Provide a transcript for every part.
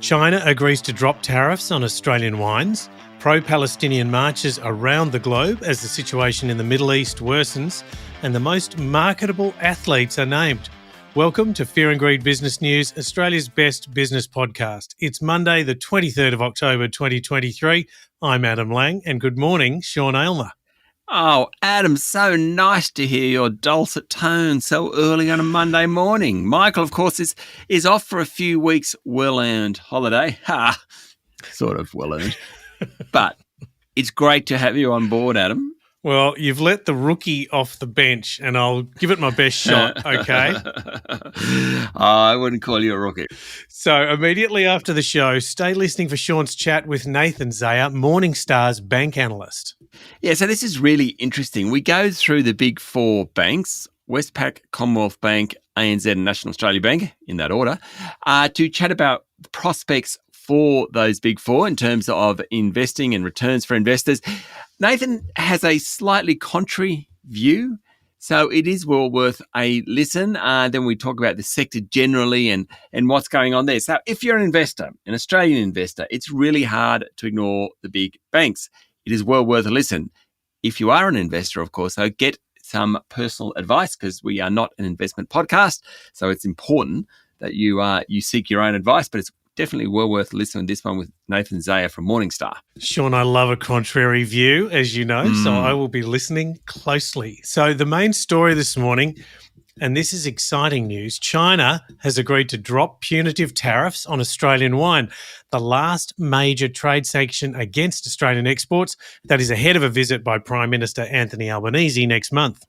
China agrees to drop tariffs on Australian wines. Pro-Palestinian marches around the globe as the situation in the Middle East worsens. And the most marketable athletes are named. Welcome to Fear and Greed Business News, Australia's best business podcast. It's Monday, the 23rd of October, 2023. I'm Adam Lang, and good morning, Sean Aylmer. Oh, Adam, so nice to hear your dulcet tones so early on a Monday morning. Michael, of course, is off for a few weeks' well-earned holiday. Ha! Sort of well-earned. But it's great to have you on board, Adam. Well, you've let the rookie off the bench, and I'll give it my best shot, okay? I wouldn't call you a rookie. So immediately after the show, stay listening for Sean's chat with Nathan Zayer, Morningstar's bank analyst. Yeah, so this is really interesting. We go through the big four banks, Westpac, Commonwealth Bank, ANZ and National Australia Bank, in that order, to chat about the prospects for those big four in terms of investing and returns for investors. Nathan has a slightly contrary view, so it is well worth a listen. Then we talk about the sector generally and what's going on there. So if you're an investor, an Australian investor, it's really hard to ignore the big banks. It is well worth a listen. If you are an investor, of course, so get some personal advice because we are not an investment podcast. So it's important that you seek your own advice, but it's definitely well worth listening to this one with Nathan Zayer from Morningstar. Sean, I love a contrary view, as you know, so I will be listening closely. So the main story this morning, and this is exciting news, China has agreed to drop punitive tariffs on Australian wine, the last major trade sanction against Australian exports that is ahead of a visit by Prime Minister Anthony Albanese next month.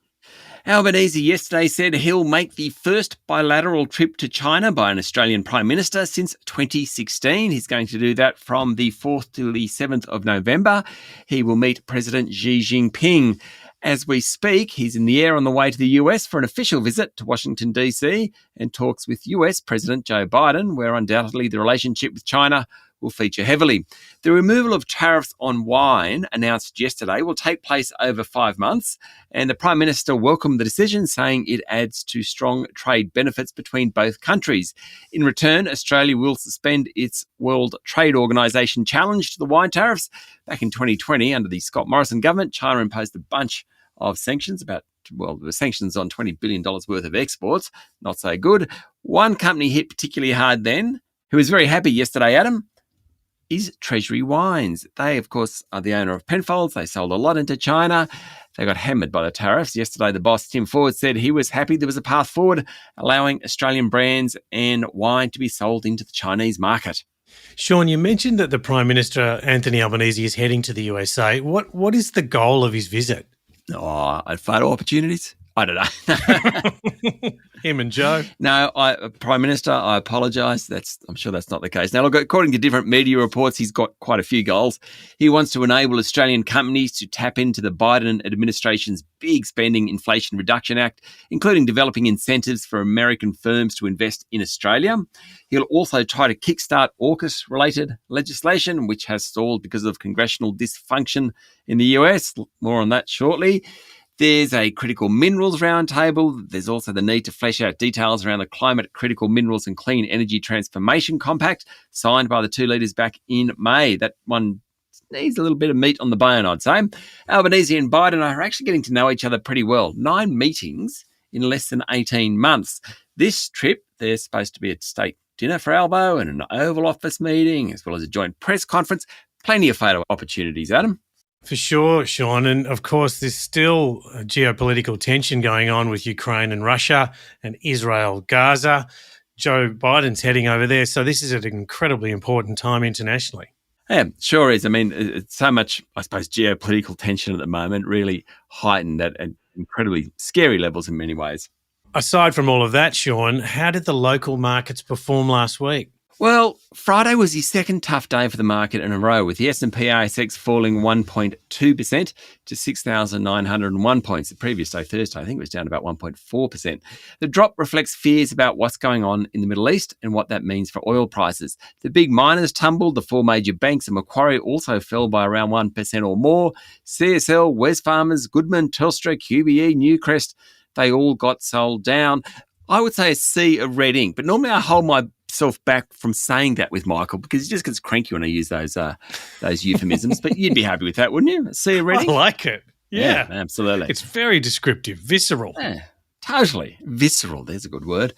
Albanese yesterday said he'll make the first bilateral trip to China by an Australian Prime Minister since 2016. He's going to do that from the 4th to the 7th of November. He will meet President Xi Jinping. As we speak, he's in the air on the way to the US for an official visit to Washington, D.C. and talks with US President Joe Biden, where undoubtedly the relationship with China will feature heavily. The removal of tariffs on wine announced yesterday will take place over 5 months, and the Prime Minister welcomed the decision, saying it adds to strong trade benefits between both countries. In return, Australia will suspend its World Trade Organization challenge to the wine tariffs. Back in 2020, under the Scott Morrison government, China imposed a bunch of sanctions the sanctions on $20 billion worth of exports. Not so good. One company hit particularly hard then, who was very happy yesterday, Adam, is Treasury Wines. They, of course, are the owner of Penfolds. They sold a lot into China. They got hammered by the tariffs. Yesterday, the boss, Tim Ford, said he was happy there was a path forward, allowing Australian brands and wine to be sold into the Chinese market. Sean, you mentioned that the Prime Minister, Anthony Albanese, is heading to the USA. What is the goal of his visit? Photo opportunities? I don't know. Him and Joe? No, Prime Minister, I apologise. I'm sure that's not the case. Now, look, according to different media reports, he's got quite a few goals. He wants to enable Australian companies to tap into the Biden administration's big spending Inflation Reduction Act, including developing incentives for American firms to invest in Australia. He'll also try to kickstart AUKUS-related legislation, which has stalled because of congressional dysfunction in the US. More on that shortly. There's a critical minerals roundtable. There's also the need to flesh out details around the Climate Critical Minerals and Clean Energy Transformation Compact signed by the two leaders back in May. That one needs a little bit of meat on the bone, I'd say. Albanese and Biden are actually getting to know each other pretty well. 9 meetings in less than 18 months. This trip, there's supposed to be a state dinner for Albo and an Oval Office meeting, as well as a joint press conference. Plenty of photo opportunities, Adam. For sure, Sean. And of course, there's still geopolitical tension going on with Ukraine and Russia and Israel, Gaza. Joe Biden's heading over there. So this is an incredibly important time internationally. Yeah, sure is. I mean, it's so much, I suppose, geopolitical tension at the moment, really heightened at incredibly scary levels in many ways. Aside from all of that, Sean, how did the local markets perform last week? Well, Friday was the second tough day for the market in a row, with the S&P ASX falling 1.2% to 6,901 points. The previous day, Thursday, I think it was down about 1.4%. The drop reflects fears about what's going on in the Middle East and what that means for oil prices. The big miners tumbled. The four major banks and Macquarie also fell by around 1% or more. CSL, Wesfarmers, Goodman, Telstra, QBE, Newcrest, they all got sold down. I would say a sea of red ink, but normally I hold my yourself back from saying that with Michael because he just gets cranky when I use those euphemisms. But you'd be happy with that, wouldn't you? See you ready? I like it. Yeah, absolutely. It's very descriptive, visceral. Yeah, totally. Visceral, there's a good word.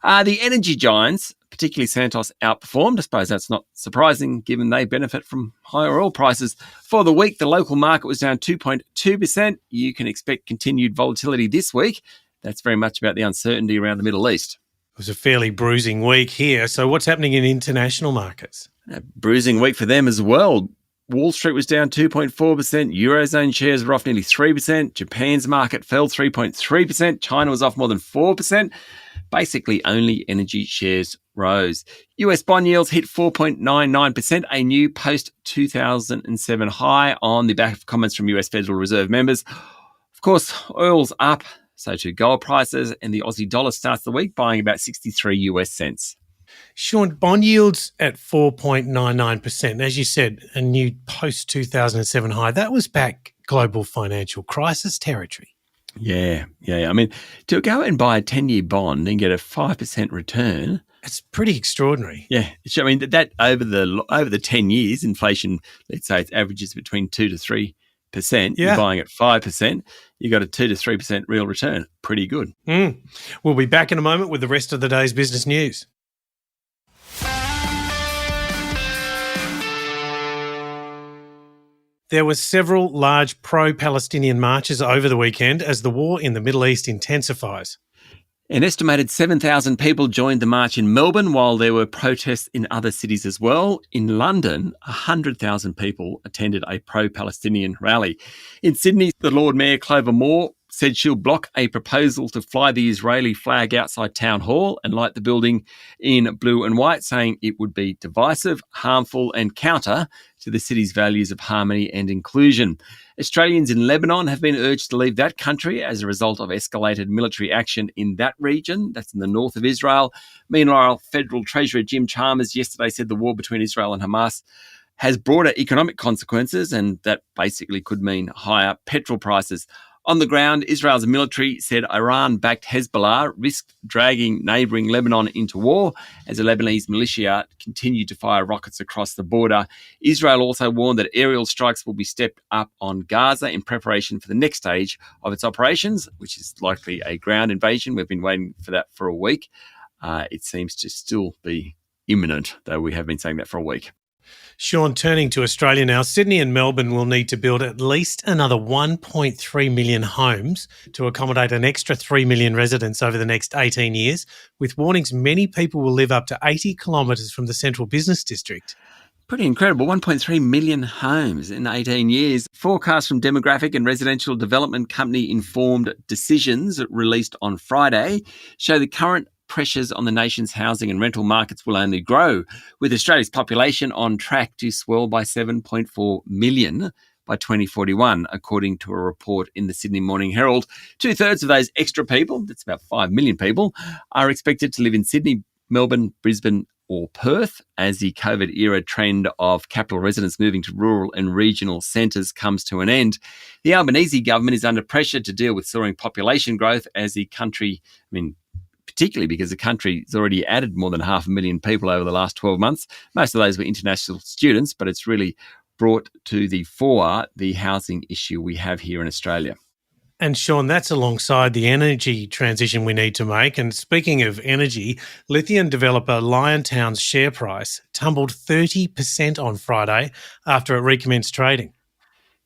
The energy giants, particularly Santos, outperformed. I suppose that's not surprising given they benefit from higher oil prices. For the week, the local market was down 2.2%. You can expect continued volatility this week. That's very much about the uncertainty around the Middle East. It was a fairly bruising week here. So what's happening in international markets? A bruising week for them as well. Wall Street was down 2.4%. Eurozone shares were off nearly 3%. Japan's market fell 3.3%. China was off more than 4%. Basically, only energy shares rose. US bond yields hit 4.99%, a new post-2007 high on the back of comments from US Federal Reserve members. Of course, oil's up, so too gold prices, and the Aussie dollar starts the week buying about 63 US cents. Sean, bond yields at 4.99%. As you said, a new post-2007 high. That was back global financial crisis territory. Yeah. I mean, to go and buy a 10-year bond and get a 5% return... It's pretty extraordinary. Yeah. I mean, that over the 10 years, inflation, let's say it averages between 2 to 3%. You're buying at 5%. You got a 2 to 3% real return. Pretty good. We'll be back in a moment with the rest of the day's business news. There were several large pro-Palestinian marches over the weekend as the war in the Middle East intensifies. An estimated 7,000 people joined the march in Melbourne, while there were protests in other cities as well. In London, 100,000 people attended a pro-Palestinian rally. In Sydney, the Lord Mayor Clover Moore said she'll block a proposal to fly the Israeli flag outside Town Hall and light the building in blue and white, saying it would be divisive, harmful and counter to the city's values of harmony and inclusion. Australians in Lebanon have been urged to leave that country as a result of escalated military action in that region. That's in the north of Israel. Meanwhile, Federal Treasurer Jim Chalmers yesterday said the war between Israel and Hamas has broader economic consequences, and that basically could mean higher petrol prices. On the ground, Israel's military said Iran-backed Hezbollah risked dragging neighbouring Lebanon into war as the Lebanese militia continued to fire rockets across the border. Israel also warned that aerial strikes will be stepped up on Gaza in preparation for the next stage of its operations, which is likely a ground invasion. We've been waiting for that for a week. It seems to still be imminent, though we have been saying that for a week. Sean, turning to Australia now, Sydney and Melbourne will need to build at least another 1.3 million homes to accommodate an extra 3 million residents over the next 18 years, with warnings many people will live up to 80 kilometres from the central business district. Pretty incredible. 1.3 million homes in 18 years. Forecasts from demographic and residential development company Informed Decisions, released on Friday, show the current pressures on the nation's housing and rental markets will only grow, with Australia's population on track to swell by 7.4 million by 2041, according to a report in the Sydney Morning Herald. 2/3 of those extra people, that's about 5 million people, are expected to live in Sydney, Melbourne, Brisbane or Perth as the COVID-era trend of capital residents moving to rural and regional centres comes to an end. The Albanese government is under pressure to deal with soaring population growth as the country, particularly because the country has already added more than 500,000 people over the last 12 months. Most of those were international students, but it's really brought to the fore the housing issue we have here in Australia. And Sean, that's alongside the energy transition we need to make. And speaking of energy, lithium developer Liontown's share price tumbled 30% on Friday after it recommenced trading.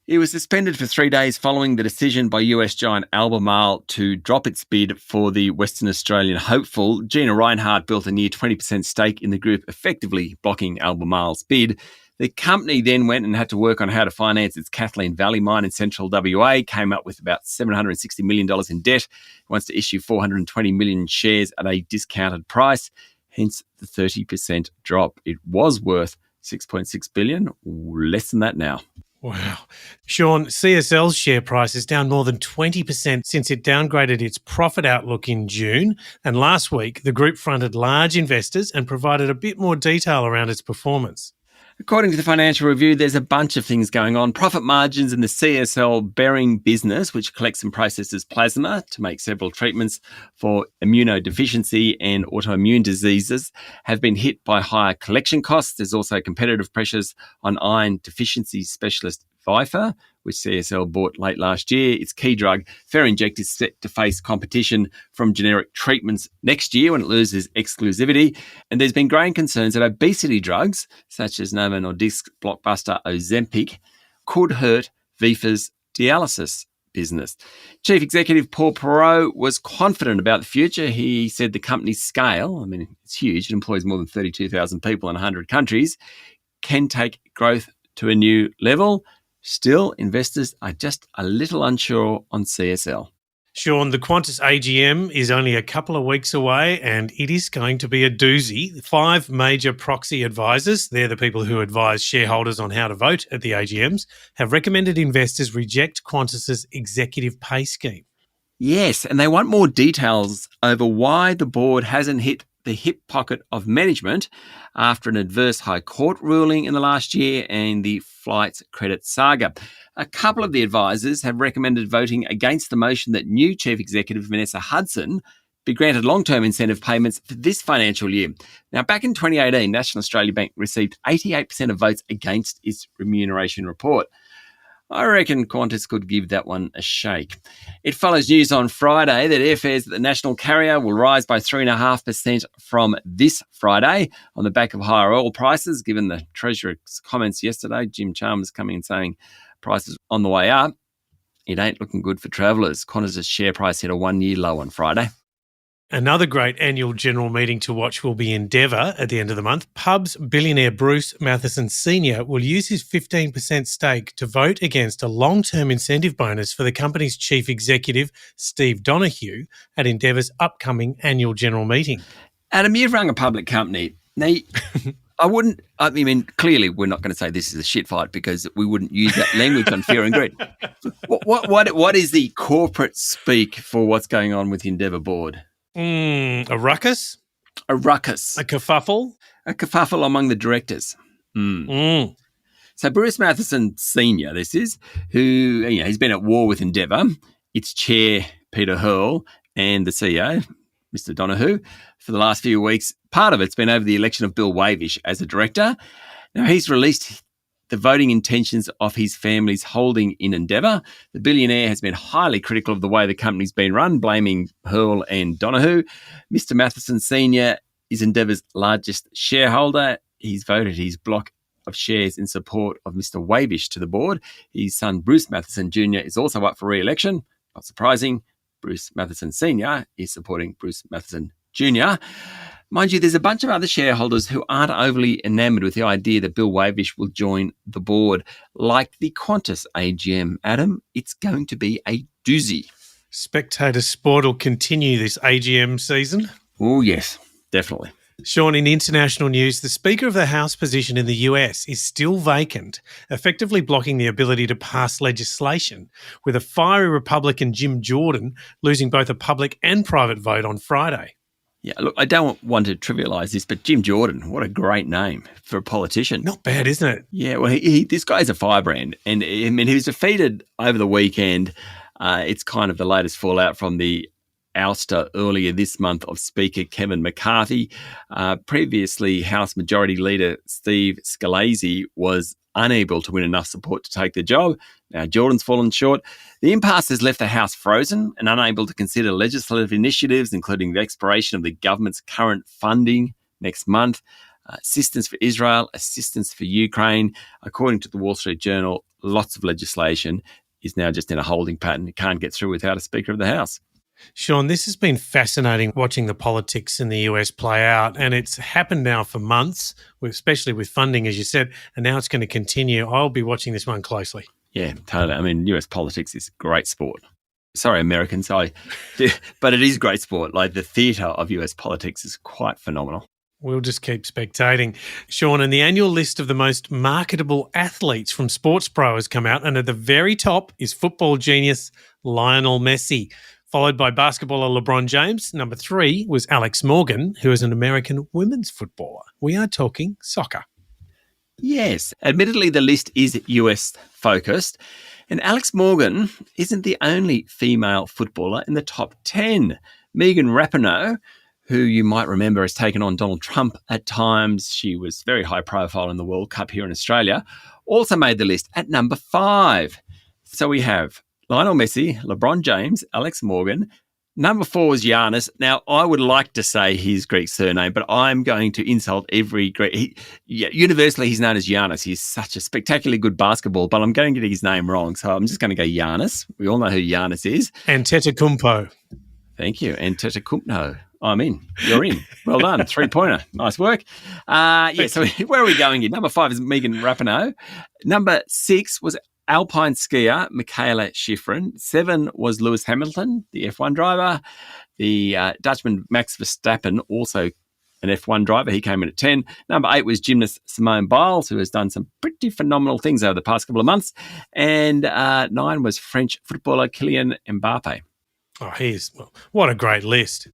It was suspended for 3 days following the decision by US giant Albemarle to drop its bid for the Western Australian hopeful. Gina Reinhardt built a near 20% stake in the group, effectively blocking Albemarle's bid. The company then went and had to work on how to finance its Kathleen Valley mine in central WA, came up with about $760 million in debt, wants to issue 420 million shares at a discounted price, hence the 30% drop. It was worth $6.6 billion, less than that now. Wow. Sean, CSL's share price is down more than 20% since it downgraded its profit outlook in June. And last week, the group fronted large investors and provided a bit more detail around its performance. According to the Financial Review, there's a bunch of things going on. Profit margins in the CSL Behring business, which collects and processes plasma to make several treatments for immunodeficiency and autoimmune diseases, have been hit by higher collection costs. There's also competitive pressures on iron deficiency specialist Vifor, which CSL bought late last year. Its key drug, Ferinject, is set to face competition from generic treatments next year when it loses exclusivity. And there's been growing concerns that obesity drugs, such as Novo Nordisk's blockbuster Ozempic, could hurt Vifor's dialysis business. Chief Executive Paul Perreault was confident about the future. He said the company's scale, it's huge, it employs more than 32,000 people in 100 countries, can take growth to a new level. Still, investors are just a little unsure on CSL. Sean, the Qantas AGM is only a couple of weeks away and it is going to be a doozy. 5 major proxy advisors, they're the people who advise shareholders on how to vote at the AGMs, have recommended investors reject Qantas's executive pay scheme. Yes, and they want more details over why the board hasn't hit the hip pocket of management after an adverse High Court ruling in the last year and the flights credit saga. A couple of the advisors have recommended voting against the motion that new Chief Executive Vanessa Hudson be granted long-term incentive payments for this financial year. Now, back in 2018, National Australia Bank received 88% of votes against its remuneration report. I reckon Qantas could give that one a shake. It follows news on Friday that airfares at the national carrier will rise by 3.5% from this Friday on the back of higher oil prices, given the Treasurer's comments yesterday. Jim Chalmers coming and saying prices on the way up. It ain't looking good for travellers. Qantas' share price hit a 1-year low on Friday. Another great annual general meeting to watch will be Endeavour at the end of the month. Pub's billionaire Bruce Matheson Sr. will use his 15% stake to vote against a long-term incentive bonus for the company's chief executive, Steve Donoghue, at Endeavour's upcoming annual general meeting. Adam, you've run a public company. Now, clearly we're not going to say this is a shit fight because we wouldn't use that language on Fear and Greed. What is the corporate speak for what's going on with the Endeavour board? A ruckus? A ruckus. A kerfuffle? A kerfuffle among the directors. So Bruce Matheson Sr., this is, who he's been at war with Endeavour, its chair, Peter Hurl, and the CEO, Mr. Donoghue, for the last few weeks. Part of it's been over the election of Bill Wavish as a director. Now, he's released the voting intentions of his family's holding in Endeavour. The billionaire has been highly critical of the way the company's been run, blaming Hurl and Donoghue. Mr. Matheson Sr. is Endeavour's largest shareholder. He's voted his block of shares in support of Mr. Wavish to the board. His son, Bruce Matheson Jr., is also up for re-election. Not surprising, Bruce Matheson Sr. is supporting Bruce Matheson Jr. Mind you, there's a bunch of other shareholders who aren't overly enamoured with the idea that Bill Wavish will join the board. Like the Qantas AGM, Adam, it's going to be a doozy. Spectator sport will continue this AGM season. Oh, yes, definitely. Sean, in international news, the Speaker of the House position in the US is still vacant, effectively blocking the ability to pass legislation, with a fiery Republican Jim Jordan losing both a public and private vote on Friday. Yeah, look, I don't want to trivialise this, but Jim Jordan, what a great name for a politician. Not bad, isn't it? Yeah, well, this guy's a firebrand. And he was defeated over the weekend. It's kind of the latest fallout from the ouster earlier this month of Speaker Kevin McCarthy. Previously, House Majority Leader Steve Scalise was unable to win enough support to take the job. Now, Jordan's fallen short. The impasse has left the House frozen and unable to consider legislative initiatives, including the expiration of the government's current funding next month, assistance for Israel, assistance for Ukraine. According to the Wall Street Journal, lots of legislation is now just in a holding pattern. It can't get through without a Speaker of the House. Sean, this has been fascinating watching the politics in the US play out, and it's happened now for months, especially with funding, as you said, and now it's going to continue. I'll be watching this one closely. Yeah, totally. US politics is great sport. Sorry, Americans, but it is great sport. Like, the theatre of US politics is quite phenomenal. We'll just keep spectating. Sean, and the annual list of the most marketable athletes from Sports Pro has come out, and at the very top is football genius Lionel Messi, followed by basketballer LeBron James. Number 3 was Alex Morgan, who is an American women's footballer. We are talking soccer. Yes, admittedly, the list is US focused. And Alex Morgan isn't the only female footballer in the top 10. Megan Rapinoe, who you might remember has taken on Donald Trump at times, she was very high profile in the World Cup here in Australia, also made the list at number 5. So we have Lionel Messi, LeBron James, Alex Morgan. Number 4 was Giannis. Now, I would like to say his Greek surname, but I'm going to insult every Greek. Universally, he's known as Giannis. He's such a spectacularly good basketball, but I'm going to get his name wrong, so I'm just going to go Giannis. We all know who Giannis is. Antetokounmpo. Thank you. Antetokounmpo. I'm in. You're in. Well done. 3-pointer. Nice work. So where are we going here? Number 5 is Megan Rapinoe. Number 6 was Alpine skier Michaela Schifrin. 7 was Lewis Hamilton, the F1 driver. The Dutchman Max Verstappen, also an F1 driver. He came in at 10. Number 8 was gymnast Simone Biles, who has done some pretty phenomenal things over the past couple of months. And 9 was French footballer Kylian Mbappe. Oh, what a great list.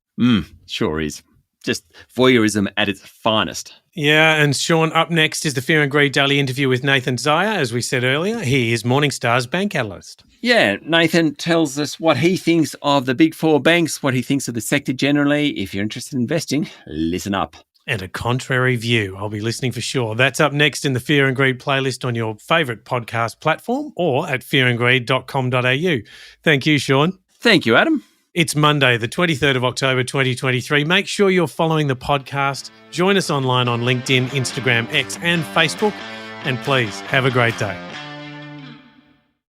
Sure is. Just voyeurism at its finest. Yeah, and Sean, up next is the Fear and Greed Daily interview with Nathan Zaya, as we said earlier. He is Morningstar's bank analyst. Yeah, Nathan tells us what he thinks of the big 4 banks, what he thinks of the sector generally. If you're interested in investing, listen up. And a contrary view. I'll be listening for sure. That's up next in the Fear and Greed playlist on your favourite podcast platform or at fearandgreed.com.au. Thank you, Sean. Thank you, Adam. It's Monday, the 23rd of October, 2023. Make sure you're following the podcast. Join us online on LinkedIn, Instagram, X and Facebook. And please, have a great day.